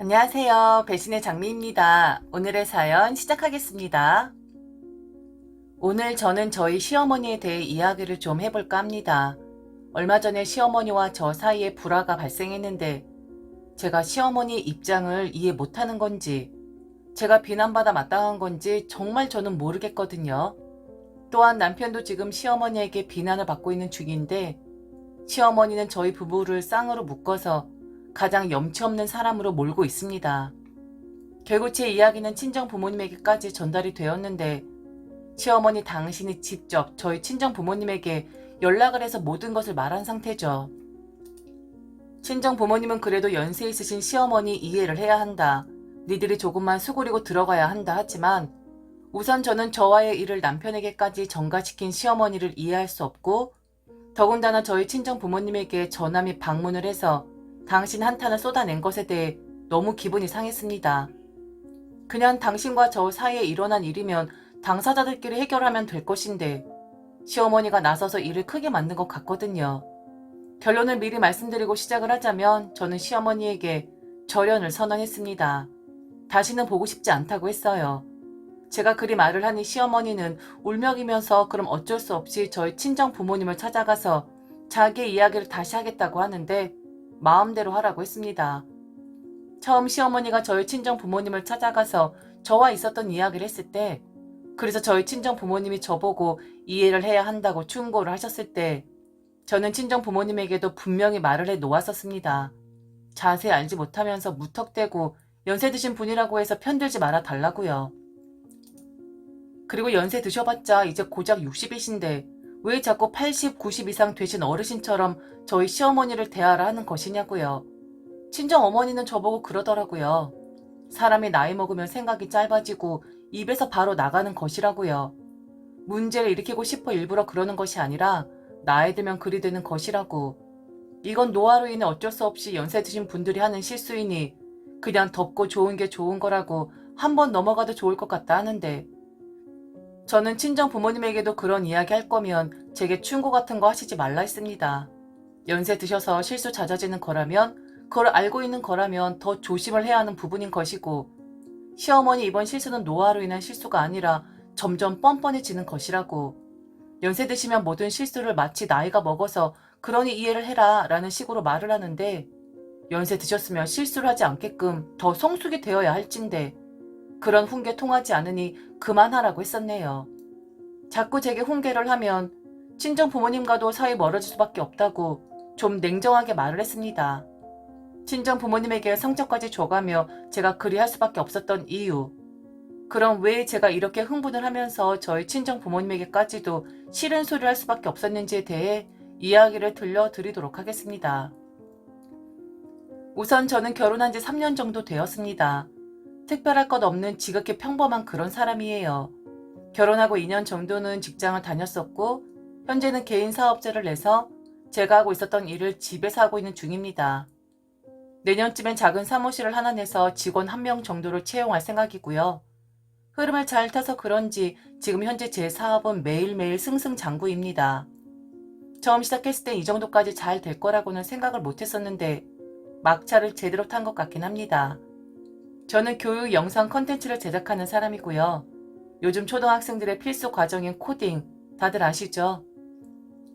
안녕하세요. 배신의 장미입니다. 오늘의 사연 시작하겠습니다. 오늘 저는 저희 시어머니에 대해 이야기를 좀 해볼까 합니다. 얼마 전에 시어머니와 저 사이에 불화가 발생했는데 제가 시어머니 입장을 이해 못하는 건지 제가 비난받아 마땅한 건지 정말 저는 모르겠거든요. 또한 남편도 지금 시어머니에게 비난을 받고 있는 중인데 시어머니는 저희 부부를 쌍으로 묶어서 가장 염치 없는 사람으로 몰고 있습니다. 결국 제 이야기는 친정 부모님에게까지 전달이 되었는데 시어머니 당신이 직접 저희 친정 부모님에게 연락을 해서 모든 것을 말한 상태죠. 친정 부모님은 그래도 연세 있으신 시어머니 이해를 해야 한다. 니들이 조금만 수그리고 들어가야 한다 하지만 우선 저는 저와의 일을 남편에게까지 전가시킨 시어머니를 이해할 수 없고 더군다나 저희 친정 부모님에게 전화 및 방문을 해서 당신 한탄을 쏟아낸 것에 대해 너무 기분이 상했습니다. 그냥 당신과 저 사이에 일어난 일이면 당사자들끼리 해결하면 될 것인데 시어머니가 나서서 일을 크게 만든 것 같거든요. 결론을 미리 말씀드리고 시작을 하자면 저는 시어머니에게 절연을 선언했습니다. 다시는 보고 싶지 않다고 했어요. 제가 그리 말을 하니 시어머니는 울먹이면서 그럼 어쩔 수 없이 저희 친정 부모님을 찾아가서 자기의 이야기를 다시 하겠다고 하는데 마음대로 하라고 했습니다. 처음 시어머니가 저희 친정 부모님을 찾아가서 저와 있었던 이야기를 했을 때 그래서 저희 친정 부모님이 저보고 이해를 해야 한다고 충고를 하셨을 때 저는 친정 부모님에게도 분명히 말을 해 놓았었습니다. 자세히 알지 못하면서 무턱대고 연세 드신 분이라고 해서 편들지 말아 달라고요. 그리고 연세 드셔봤자 이제 고작 60이신데 왜 자꾸 80, 90 이상 되신 어르신처럼 저희 시어머니를 대하라 하는 것이냐고요. 친정 어머니는 저보고 그러더라고요. 사람이 나이 먹으면 생각이 짧아지고 입에서 바로 나가는 것이라고요. 문제를 일으키고 싶어 일부러 그러는 것이 아니라 나이 들면 그리 되는 것이라고. 이건 노화로 인해 어쩔 수 없이 연세 드신 분들이 하는 실수이니 그냥 덥고 좋은 게 좋은 거라고 한번 넘어가도 좋을 것 같다 하는데 저는 친정 부모님에게도 그런 이야기 할 거면 제게 충고 같은 거 하시지 말라 했습니다. 연세 드셔서 실수 잦아지는 거라면 그걸 알고 있는 거라면 더 조심을 해야 하는 부분인 것이고 시어머니 이번 실수는 노화로 인한 실수가 아니라 점점 뻔뻔해지는 것이라고 연세 드시면 모든 실수를 마치 나이가 먹어서 그러니 이해를 해라 라는 식으로 말을 하는데 연세 드셨으면 실수를 하지 않게끔 더 성숙이 되어야 할진데 그런 훈계 통하지 않으니 그만하라고 했었네요. 자꾸 제게 훈계를 하면 친정 부모님과도 사이 멀어질 수밖에 없다고 좀 냉정하게 말을 했습니다. 친정 부모님에게 상처까지 줘가며 제가 그리할 수밖에 없었던 이유. 그럼 왜 제가 이렇게 흥분을 하면서 저희 친정 부모님에게까지도 싫은 소리를 할 수밖에 없었는지에 대해 이야기를 들려드리도록 하겠습니다. 우선 저는 결혼한 지 3년 정도 되었습니다. 특별할 것 없는 지극히 평범한 그런 사람이에요. 결혼하고 2년 정도는 직장을 다녔었고 현재는 개인 사업자를 내서 제가 하고 있었던 일을 집에서 하고 있는 중입니다. 내년쯤엔 작은 사무실을 하나 내서 직원 1명 정도를 채용할 생각이고요. 흐름을 잘 타서 그런지 지금 현재 제 사업은 매일매일 승승장구입니다. 처음 시작했을 땐 이 정도까지 잘 될 거라고는 생각을 못했었는데 막차를 제대로 탄 것 같긴 합니다. 저는 교육 영상 컨텐츠를 제작하는 사람이고요. 요즘 초등학생들의 필수 과정인 코딩 다들 아시죠?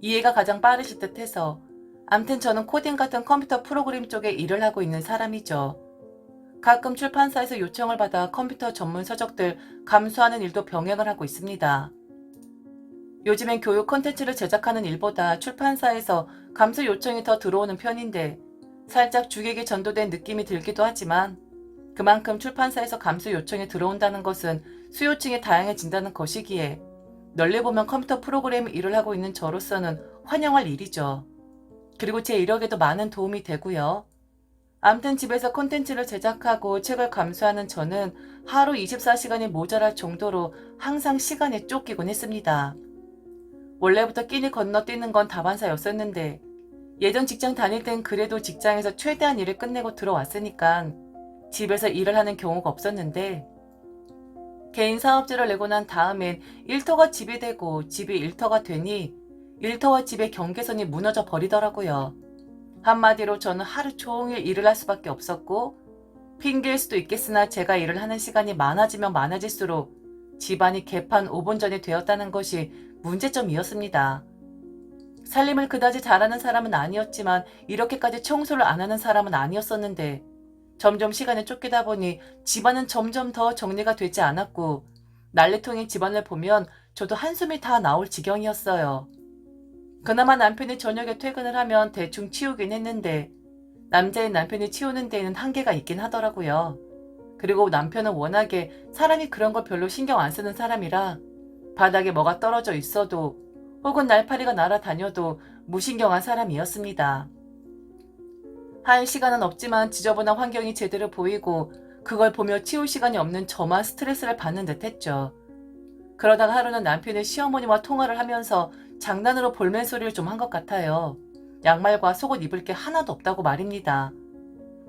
이해가 가장 빠르실 듯 해서 암튼 저는 코딩 같은 컴퓨터 프로그램 쪽에 일을 하고 있는 사람이죠. 가끔 출판사에서 요청을 받아 컴퓨터 전문 서적들 감수하는 일도 병행을 하고 있습니다. 요즘엔 교육 콘텐츠를 제작하는 일보다 출판사에서 감수 요청이 더 들어오는 편인데 살짝 주객이 전도된 느낌이 들기도 하지만 그만큼 출판사에서 감수 요청이 들어온다는 것은 수요층이 다양해진다는 것이기에 널리 보면 컴퓨터 프로그램 일을 하고 있는 저로서는 환영할 일이죠. 그리고 제 이력에도 많은 도움이 되고요. 암튼 집에서 콘텐츠를 제작하고 책을 감수하는 저는 하루 24시간이 모자랄 정도로 항상 시간에 쫓기곤 했습니다. 원래부터 끼니 건너뛰는 건 다반사였었는데 예전 직장 다닐 땐 그래도 직장에서 최대한 일을 끝내고 들어왔으니까 집에서 일을 하는 경우가 없었는데 개인 사업자를 내고 난 다음엔 일터가 집이 되고 집이 일터가 되니 일터와 집의 경계선이 무너져 버리더라고요. 한마디로 저는 하루 종일 일을 할 수밖에 없었고 핑계일 수도 있겠으나 제가 일을 하는 시간이 많아지면 많아질수록 집안이 개판 5분 전이 되었다는 것이 문제점이었습니다. 살림을 그다지 잘하는 사람은 아니었지만 이렇게까지 청소를 안 하는 사람은 아니었었는데 점점 시간에 쫓기다 보니 집안은 점점 더 정리가 되지 않았고 난리통인 집안을 보면 저도 한숨이 다 나올 지경이었어요. 그나마 남편이 저녁에 퇴근을 하면 대충 치우긴 했는데 남자인 남편이 치우는 데에는 한계가 있긴 하더라고요. 그리고 남편은 워낙에 사람이 그런 걸 별로 신경 안 쓰는 사람이라 바닥에 뭐가 떨어져 있어도 혹은 날파리가 날아다녀도 무신경한 사람이었습니다. 할 시간은 없지만 지저분한 환경이 제대로 보이고 그걸 보며 치울 시간이 없는 저만 스트레스를 받는 듯 했죠. 그러다가 하루는 남편의 시어머니와 통화를 하면서 장난으로 볼멘 소리를 좀 한 것 같아요. 양말과 속옷 입을 게 하나도 없다고 말입니다.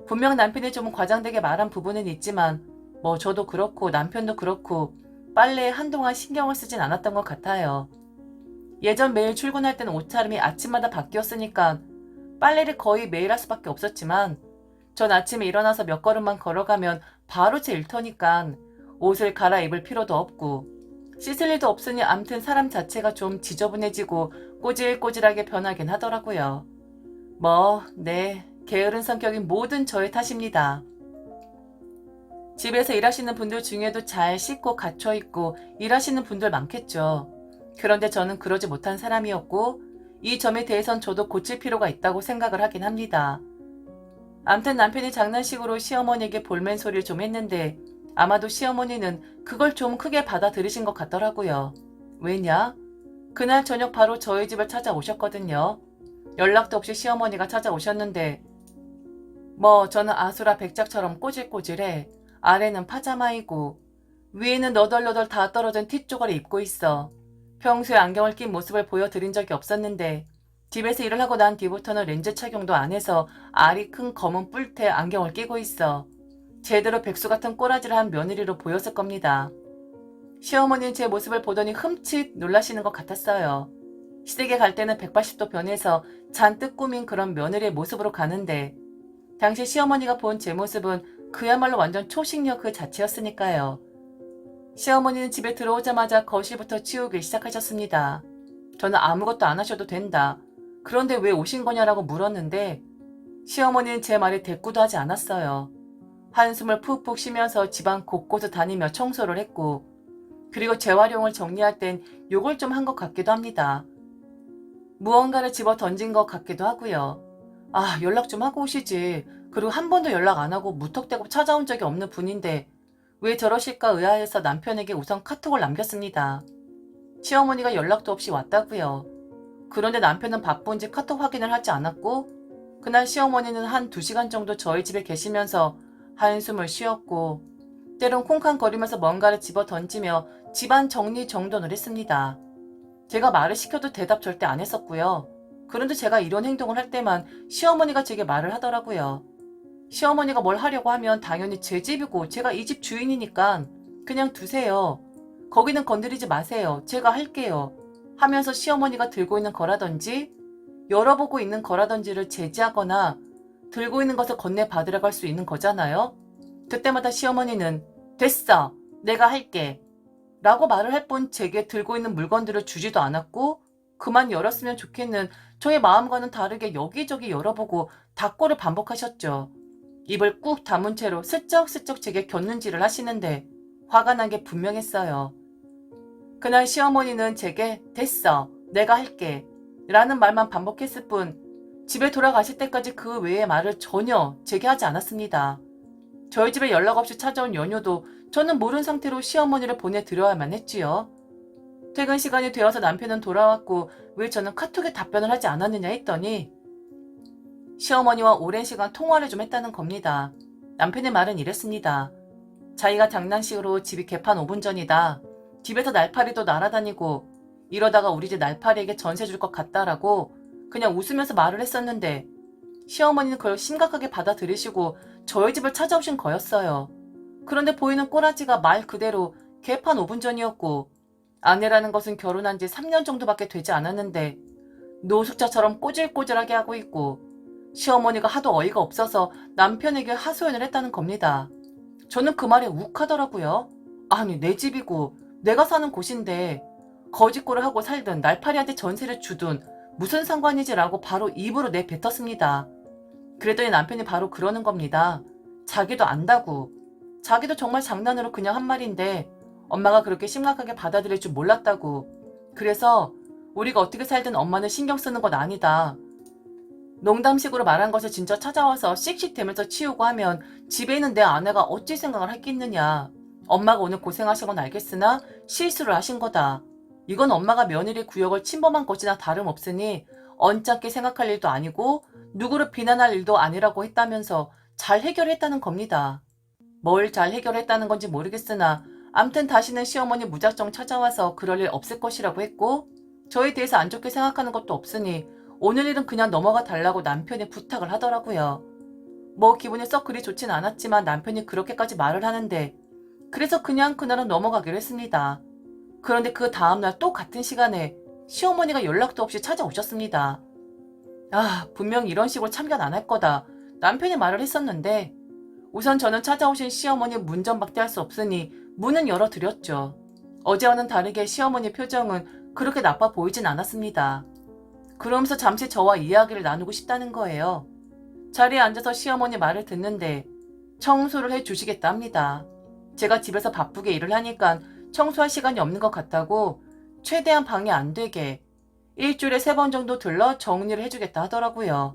분명 남편이 좀 과장되게 말한 부분은 있지만 뭐 저도 그렇고 남편도 그렇고 빨래에 한동안 신경을 쓰진 않았던 것 같아요. 예전 매일 출근할 때는 옷차림이 아침마다 바뀌었으니까 빨래를 거의 매일 할 수밖에 없었지만 전 아침에 일어나서 몇 걸음만 걸어가면 바로 제 일터니까 옷을 갈아입을 필요도 없고 씻을 일도 없으니 암튼 사람 자체가 좀 지저분해지고 꼬질꼬질하게 변하긴 하더라고요. 게으른 성격인 모든 저의 탓입니다. 집에서 일하시는 분들 중에도 잘 씻고 갇혀있고 일하시는 분들 많겠죠. 그런데 저는 그러지 못한 사람이었고 이 점에 대해선 저도 고칠 필요가 있다고 생각을 하긴 합니다. 암튼 남편이 장난식으로 시어머니에게 볼멘 소리를 좀 했는데 아마도 시어머니는 그걸 좀 크게 받아들이신 것 같더라고요. 왜냐? 그날 저녁 바로 저희 집을 찾아오셨거든요. 연락도 없이 시어머니가 찾아오셨는데 저는 아수라 백작처럼 꼬질꼬질해. 아래는 파자마이고 위에는 너덜너덜 다 떨어진 티조가를 입고 있어. 평소에 안경을 낀 모습을 보여드린 적이 없었는데 집에서 일을 하고 난 뒤부터는 렌즈 착용도 안 해서 알이 큰 검은 뿔테 안경을 끼고 있어. 제대로 백수 같은 꼬라지를 한 며느리로 보였을 겁니다. 시어머니는 제 모습을 보더니 흠칫 놀라시는 것 같았어요. 시댁에 갈 때는 180도 변해서 잔뜩 꾸민 그런 며느리의 모습으로 가는데 당시 시어머니가 본 제 모습은 그야말로 완전 초식녀 그 자체였으니까요. 시어머니는 집에 들어오자마자 거실부터 치우기 시작하셨습니다. 저는 아무것도 안 하셔도 된다. 그런데 왜 오신 거냐라고 물었는데 시어머니는 제 말에 대꾸도 하지 않았어요. 한숨을 푹푹 쉬면서 집안 곳곳을 다니며 청소를 했고 그리고 재활용을 정리할 땐 욕을 좀 한 것 같기도 합니다. 무언가를 집어 던진 것 같기도 하고요. 연락 좀 하고 오시지. 그리고 한 번도 연락 안 하고 무턱대고 찾아온 적이 없는 분인데 왜 저러실까 의아해서 남편에게 우선 카톡을 남겼습니다. 시어머니가 연락도 없이 왔다고요. 그런데 남편은 바쁜지 카톡 확인을 하지 않았고 그날 시어머니는 한 2시간 정도 저희 집에 계시면서 한숨을 쉬었고 때론 콩쾅거리면서 뭔가를 집어 던지며 집안 정리정돈을 했습니다. 제가 말을 시켜도 대답 절대 안 했었고요. 그런데 제가 이런 행동을 할 때만 시어머니가 제게 말을 하더라고요. 시어머니가 뭘 하려고 하면 당연히 제 집이고 제가 이 집 주인이니까 그냥 두세요. 거기는 건드리지 마세요. 제가 할게요. 하면서 시어머니가 들고 있는 거라든지 열어보고 있는 거라든지를 제지하거나 들고 있는 것을 건네받으라고 할 수 있는 거잖아요. 그때마다 시어머니는 됐어. 내가 할게. 라고 말을 할 뿐 제게 들고 있는 물건들을 주지도 않았고 그만 열었으면 좋겠는 저의 마음과는 다르게 여기저기 열어보고 닫고를 반복하셨죠. 입을 꾹 다문 채로 슬쩍슬쩍 제게 곁눈질을 하시는데 화가 난 게 분명했어요. 그날 시어머니는 제게 됐어. 내가 할게. 라는 말만 반복했을 뿐 집에 돌아가실 때까지 그 외의 말을 전혀 제게 하지 않았습니다. 저희 집에 연락 없이 찾아온 연휴도 저는 모른 상태로 시어머니를 보내드려야만 했지요. 퇴근 시간이 되어서 남편은 돌아왔고 왜 저는 카톡에 답변을 하지 않았느냐 했더니 시어머니와 오랜 시간 통화를 좀 했다는 겁니다. 남편의 말은 이랬습니다. 자기가 장난식으로 집이 개판 5분 전이다. 집에서 날파리도 날아다니고 이러다가 우리 집 날파리에게 전세 줄 것 같다라고 그냥 웃으면서 말을 했었는데 시어머니는 그걸 심각하게 받아들이시고 저희 집을 찾아오신 거였어요. 그런데 보이는 꼬라지가 말 그대로 개판 5분 전이었고 아내라는 것은 결혼한 지 3년 정도밖에 되지 않았는데 노숙자처럼 꼬질꼬질하게 하고 있고 시어머니가 하도 어이가 없어서 남편에게 하소연을 했다는 겁니다. 저는 그 말에 욱하더라고요. 아니, 내 집이고 내가 사는 곳인데 거짓골을 하고 살든 날파리한테 전세를 주든 무슨 상관이지라고 바로 입으로 내뱉었습니다. 그랬더니 남편이 바로 그러는 겁니다. 자기도 안다고. 자기도 정말 장난으로 그냥 한 말인데 엄마가 그렇게 심각하게 받아들일 줄 몰랐다고. 그래서 우리가 어떻게 살든 엄마는 신경 쓰는 것 아니다. 농담식으로 말한 것을 진짜 찾아와서 씩씩대면서 치우고 하면 집에 있는 내 아내가 어찌 생각을 하겠느냐. 엄마가 오늘 고생하신 건 알겠으나 실수를 하신 거다. 이건 엄마가 며느리 구역을 침범한 것이나 다름없으니 언짢게 생각할 일도 아니고 누구를 비난할 일도 아니라고 했다면서 잘 해결했다는 겁니다. 뭘 잘 해결했다는 건지 모르겠으나 암튼 다시는 시어머니 무작정 찾아와서 그럴 일 없을 것이라고 했고 저에 대해서 안 좋게 생각하는 것도 없으니 오늘 일은 그냥 넘어가 달라고 남편이 부탁을 하더라고요. 뭐 기분이 썩 그리 좋진 않았지만 남편이 그렇게까지 말을 하는데 그래서 그냥 그날은 넘어가기로 했습니다. 그런데 그 다음날 또 같은 시간에 시어머니가 연락도 없이 찾아오셨습니다. 아, 분명 이런 식으로 참견 안 할 거다. 남편이 말을 했었는데 우선 저는 찾아오신 시어머니 문전박대할 수 없으니 문은 열어드렸죠. 어제와는 다르게 시어머니 표정은 그렇게 나빠 보이진 않았습니다. 그러면서 잠시 저와 이야기를 나누고 싶다는 거예요. 자리에 앉아서 시어머니 말을 듣는데 청소를 해주시겠다 합니다. 제가 집에서 바쁘게 일을 하니까 청소할 시간이 없는 것 같다고 최대한 방해 안 되게 일주일에 3번 정도 들러 정리를 해주겠다 하더라고요.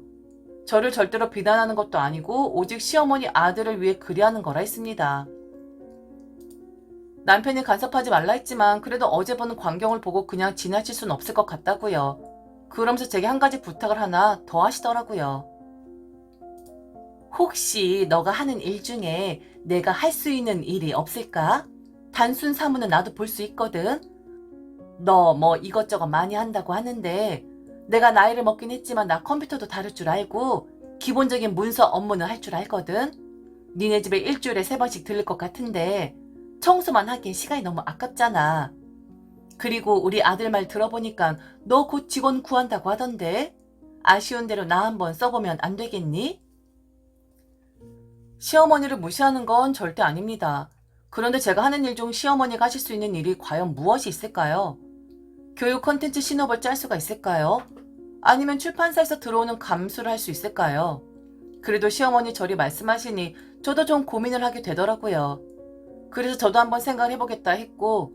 저를 절대로 비난하는 것도 아니고 오직 시어머니 아들을 위해 그리하는 거라 했습니다. 남편이 간섭하지 말라 했지만 그래도 어제 보는 광경을 보고 그냥 지나칠 순 없을 것 같다고요. 그러면서 제게 한 가지 부탁을 하나 더 하시더라고요. 혹시 너가 하는 일 중에 내가 할 수 있는 일이 없을까? 단순 사무는 나도 볼 수 있거든. 너 뭐 이것저것 많이 한다고 하는데 내가 나이를 먹긴 했지만 나 컴퓨터도 다룰 줄 알고 기본적인 문서 업무는 할 줄 알거든. 니네 집에 일주일에 3번씩 들릴 것 같은데 청소만 하기엔 시간이 너무 아깝잖아. 그리고 우리 아들 말 들어보니까 너 곧 직원 구한다고 하던데 아쉬운 대로 나 한번 써보면 안 되겠니? 시어머니를 무시하는 건 절대 아닙니다. 그런데 제가 하는 일 중 시어머니가 하실 수 있는 일이 과연 무엇이 있을까요? 교육 콘텐츠 신업을 짤 수가 있을까요? 아니면 출판사에서 들어오는 감수를 할 수 있을까요? 그래도 시어머니 저리 말씀하시니 저도 좀 고민을 하게 되더라고요. 그래서 저도 한번 생각을 해보겠다 했고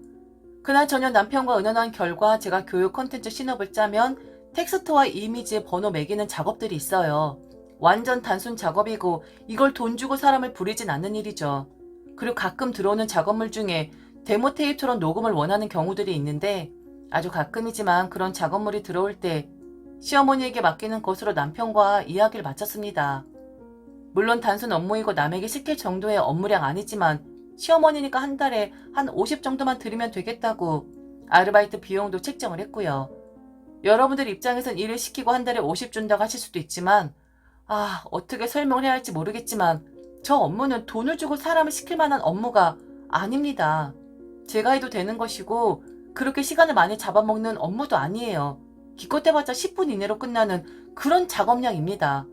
그날 저녁 남편과 의논한 결과 제가 교육 콘텐츠 신업을 짜면 텍스트와 이미지에 번호 매기는 작업들이 있어요. 완전 단순 작업이고 이걸 돈 주고 사람을 부리진 않는 일이죠. 그리고 가끔 들어오는 작업물 중에 데모 테이프처럼 녹음을 원하는 경우들이 있는데 아주 가끔이지만 그런 작업물이 들어올 때 시어머니에게 맡기는 것으로 남편과 이야기를 마쳤습니다. 물론 단순 업무이고 남에게 시킬 정도의 업무량 아니지만 시어머니니까 한 달에 한 50 정도만 드리면 되겠다고 아르바이트 비용도 책정을 했고요. 여러분들 입장에선 일을 시키고 한 달에 50 준다고 하실 수도 있지만 어떻게 설명을 해야 할지 모르겠지만 저 업무는 돈을 주고 사람을 시킬 만한 업무가 아닙니다. 제가 해도 되는 것이고 그렇게 시간을 많이 잡아먹는 업무도 아니에요. 기껏해봤자 10분 이내로 끝나는 그런 작업량입니다.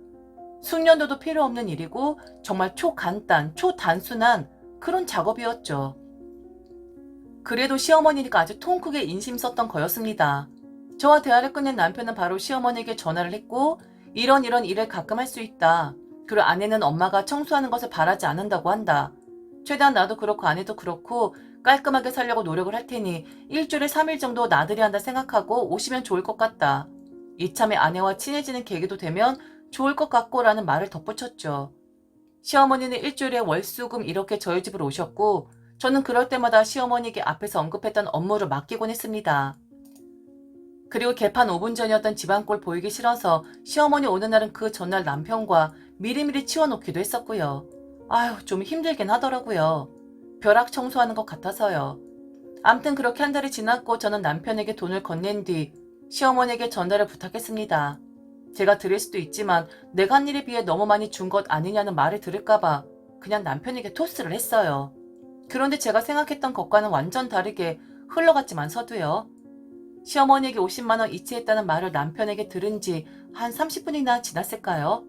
숙련도도 필요 없는 일이고 정말 초간단, 초단순한 그런 작업이었죠. 그래도 시어머니니까 아주 통 크게 인심 썼던 거였습니다. 저와 대화를 끝낸 남편은 바로 시어머니에게 전화를 했고 이런 일을 가끔 할 수 있다. 그리고 아내는 엄마가 청소하는 것을 바라지 않는다고 한다. 최대한 나도 그렇고 아내도 그렇고 깔끔하게 살려고 노력을 할 테니 일주일에 3일 정도 나들이 한다 생각하고 오시면 좋을 것 같다. 이참에 아내와 친해지는 계기도 되면 좋을 것 같고 라는 말을 덧붙였죠. 시어머니는 일주일에 월수금 이렇게 저희 집으로 오셨고 저는 그럴 때마다 시어머니에게 앞에서 언급했던 업무를 맡기곤 했습니다. 그리고 개판 5분 전이었던 집안꼴 보이기 싫어서 시어머니 오는 날은 그 전날 남편과 미리미리 치워놓기도 했었고요. 좀 힘들긴 하더라고요. 벼락 청소하는 것 같아서요. 암튼 그렇게 한 달이 지났고 저는 남편에게 돈을 건넨 뒤 시어머니에게 전달을 부탁했습니다. 제가 드릴 수도 있지만 내가 한 일에 비해 너무 많이 준 것 아니냐는 말을 들을까봐 그냥 남편에게 토스를 했어요. 그런데 제가 생각했던 것과는 완전 다르게 흘러갔지만서도요. 시어머니에게 50만 원 이체했다는 말을 남편에게 들은 지 한 30분이나 지났을까요?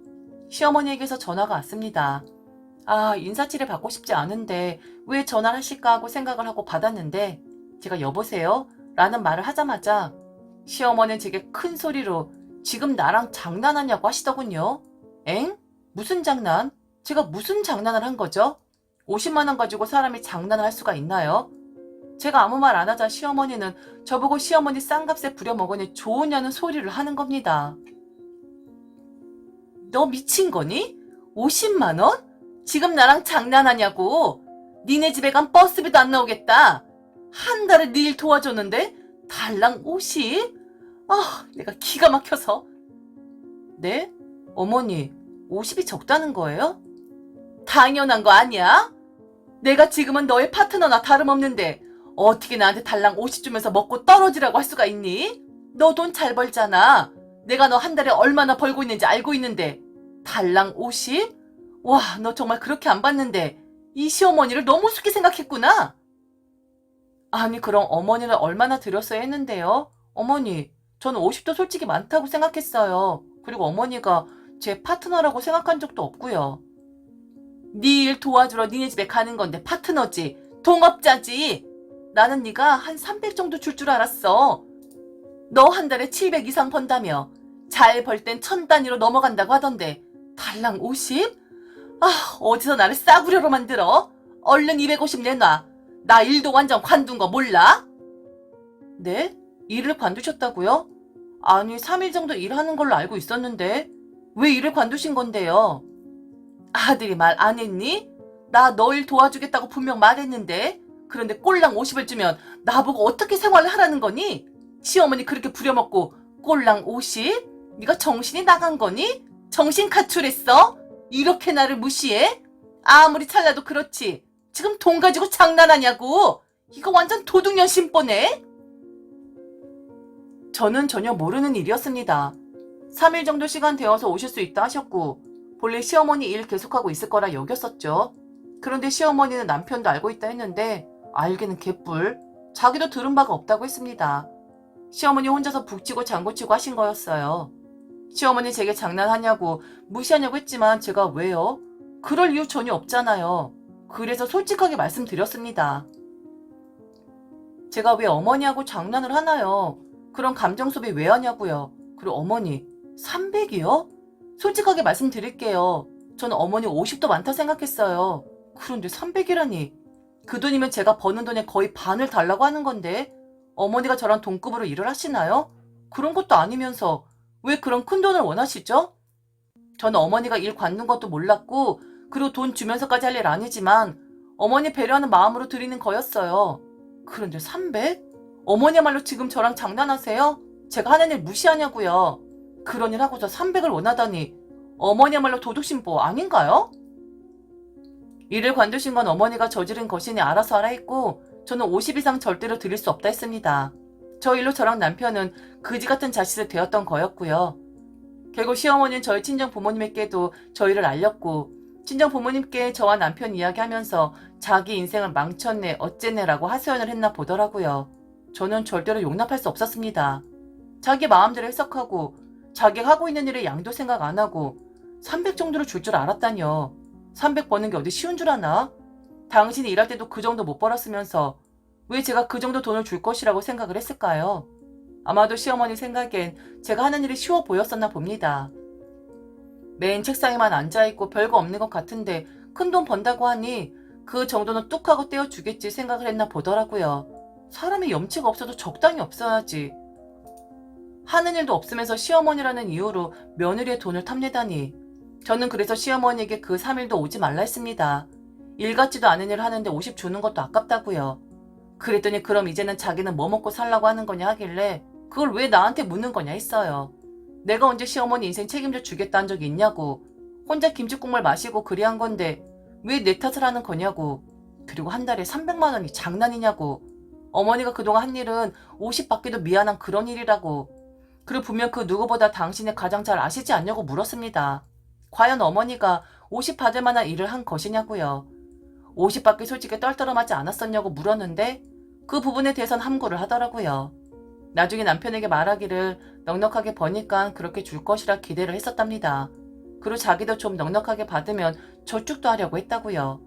시어머니에게서 전화가 왔습니다. 아, 인사치레 받고 싶지 않은데 왜 전화를 하실까 하고 생각을 하고 받았는데 제가 여보세요? 라는 말을 하자마자 시어머니는 제게 큰 소리로 지금 나랑 장난하냐고 하시더군요. 엥? 무슨 장난? 제가 무슨 장난을 한 거죠? 50만 원 가지고 사람이 장난을 할 수가 있나요? 제가 아무 말 안 하자 시어머니는 저보고 시어머니 싼값에 부려먹으니 좋으냐는 소리를 하는 겁니다. 너 미친 거니? 50만 원? 지금 나랑 장난하냐고. 니네 집에 간 버스비도 안 나오겠다. 한 달에 네 일 도와줬는데 달랑 50? 아, 내가 기가 막혀서. 네? 어머니, 50이 적다는 거예요? 당연한 거 아니야? 내가 지금은 너의 파트너나 다름없는데 어떻게 나한테 달랑 50 주면서 먹고 떨어지라고 할 수가 있니? 너 돈 잘 벌잖아. 내가 너 한 달에 얼마나 벌고 있는지 알고 있는데 달랑 50? 와, 너 정말 그렇게 안 받는데 이 시어머니를 너무 우습게 생각했구나. 아니, 그럼 어머니를 얼마나 드렸어야 했는데요? 어머니, 저는 50도 솔직히 많다고 생각했어요. 그리고 어머니가 제 파트너라고 생각한 적도 없고요. 네 일 도와주러 니네 집에 가는 건데 파트너지, 동업자지. 나는 네가 한 300 정도 줄 줄 알았어. 너 한 달에 700 이상 번다며. 잘 벌 땐 1000 단위로 넘어간다고 하던데 달랑 50? 아, 어디서 나를 싸구려로 만들어? 얼른 250 내놔. 나 일도 완전 관둔 거 몰라? 네? 일을 관두셨다고요? 아니, 3일 정도 일하는 걸로 알고 있었는데 왜 일을 관두신 건데요? 아들이 말 안 했니? 나 너 일 도와주겠다고 분명 말했는데 그런데 꼴랑 50을 주면 나보고 어떻게 생활을 하라는 거니? 시어머니 그렇게 부려먹고 꼴랑 50? 네가 정신이 나간 거니? 정신 가출했어? 이렇게 나를 무시해? 아무리 찰나도 그렇지. 지금 돈 가지고 장난하냐고. 이거 완전 도둑년 심보네. 저는 전혀 모르는 일이었습니다. 3일 정도 시간 되어서 오실 수 있다 하셨고 본래 시어머니 일 계속하고 있을 거라 여겼었죠. 그런데 시어머니는 남편도 알고 있다 했는데 알기는 개뿔. 자기도 들은 바가 없다고 했습니다. 시어머니 혼자서 북치고 장구치고 하신 거였어요. 시어머니 제게 장난하냐고 무시하냐고 했지만 제가 왜요? 그럴 이유 전혀 없잖아요. 그래서 솔직하게 말씀드렸습니다. 제가 왜 어머니하고 장난을 하나요? 그런 감정 소비 왜 하냐고요. 그리고 어머니 300이요? 솔직하게 말씀드릴게요. 저는 어머니 50도 많다 생각했어요. 그런데 300이라니. 그 돈이면 제가 버는 돈의 거의 반을 달라고 하는 건데 어머니가 저랑 동급으로 일을 하시나요? 그런 것도 아니면서 왜 그런 큰 돈을 원하시죠? 저는 어머니가 일 관둔 것도 몰랐고 그리고 돈 주면서까지 할 일 아니지만 어머니 배려하는 마음으로 드리는 거였어요. 그런데 300? 어머니야말로 지금 저랑 장난하세요? 제가 하는 일 무시하냐고요. 그런 일 하고서 300을 원하다니 어머니야말로 도둑신보 아닌가요? 일을 관두신 건 어머니가 저지른 것이니 알아서 하라 했고 저는 50 이상 절대로 드릴 수 없다 했습니다. 저 일로 저랑 남편은 그지 같은 자식을 되었던 거였고요. 결국 시어머니는 저희 친정 부모님에게도 저희를 알렸고 친정 부모님께 저와 남편 이야기하면서 자기 인생을 망쳤네 어쨌네라고 하소연을 했나 보더라고요. 저는 절대로 용납할 수 없었습니다. 자기 마음대로 해석하고 자기가 하고 있는 일에 양도 생각 안 하고 300 정도로 줄 줄 알았다뇨. 300 버는 게 어디 쉬운 줄 아나? 당신이 일할 때도 그 정도 못 벌었으면서 왜 제가 그 정도 돈을 줄 것이라고 생각을 했을까요? 아마도 시어머니 생각엔 제가 하는 일이 쉬워 보였었나 봅니다. 맨 책상에만 앉아있고 별거 없는 것 같은데 큰 돈 번다고 하니 그 정도는 뚝 하고 떼어주겠지 생각을 했나 보더라고요. 사람이 염치가 없어도 적당히 없어야지. 하는 일도 없으면서 시어머니라는 이유로 며느리의 돈을 탐내다니. 저는 그래서 시어머니에게 그 3일도 오지 말라 했습니다. 일 같지도 않은 일을 하는데 50 주는 것도 아깝다고요. 그랬더니 그럼 이제는 자기는 뭐 먹고 살라고 하는 거냐 하길래 그걸 왜 나한테 묻는 거냐 했어요. 내가 언제 시어머니 인생 책임져 주겠다 한 적이 있냐고. 혼자 김치국물 마시고 그리한 건데 왜 내 탓을 하는 거냐고. 그리고 한 달에 300만 원이 장난이냐고. 어머니가 그동안 한 일은 50 받기도 미안한 그런 일이라고. 그리고 분명 그 누구보다 당신이 가장 잘 아시지 않냐고 물었습니다. 과연 어머니가 50 받을 만한 일을 한 것이냐고요. 50 받기 솔직히 떨떠름하지 않았었냐고 물었는데 그 부분에 대해선 함구를 하더라고요. 나중에 남편에게 말하기를 넉넉하게 버니까 그렇게 줄 것이라 기대를 했었답니다. 그리고 자기도 좀 넉넉하게 받으면 저축도 하려고 했다고요.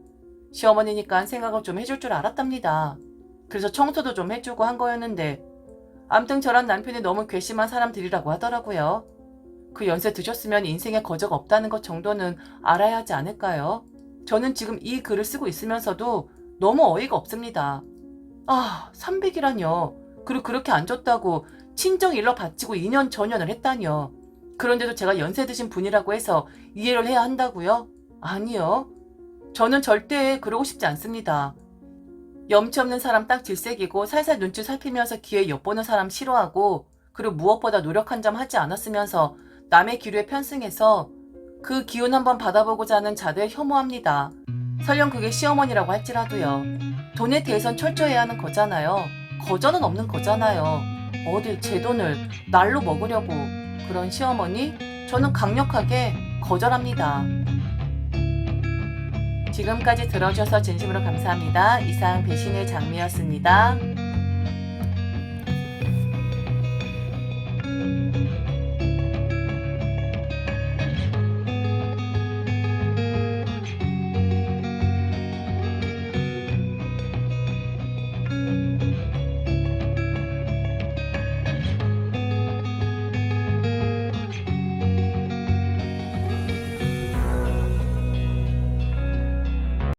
시어머니니까 생각을 좀 해줄 줄 알았답니다. 그래서 청소도 좀 해주고 한 거였는데 암튼 저랑 남편이 너무 괘씸한 사람들이라고 하더라고요. 그 연세 드셨으면 인생에 거저가 없다는 것 정도는 알아야 하지 않을까요? 저는 지금 이 글을 쓰고 있으면서도 너무 어이가 없습니다. 300이라뇨. 그리고 그렇게 안 줬다고 친정 일러 바치고 2년 전연을 했다뇨. 그런데도 제가 연세 드신 분이라고 해서 이해를 해야 한다고요? 아니요. 저는 절대 그러고 싶지 않습니다. 염치 없는 사람 딱 질색이고 살살 눈치 살피면서 기회 엿보는 사람 싫어하고 그리고 무엇보다 노력 한 점 하지 않았으면서 남의 기류에 편승해서 그 기운 한번 받아보고자 하는 자들 혐오합니다. 설령 그게 시어머니라고 할지라도요. 돈에 대해선 철저해야 하는 거잖아요. 거저는 없는 거잖아요. 어딜 제 돈을 날로 먹으려고. 그런 시어머니 저는 강력하게 거절합니다. 지금까지 들어주셔서 진심으로 감사합니다. 이상 배신의 장미였습니다.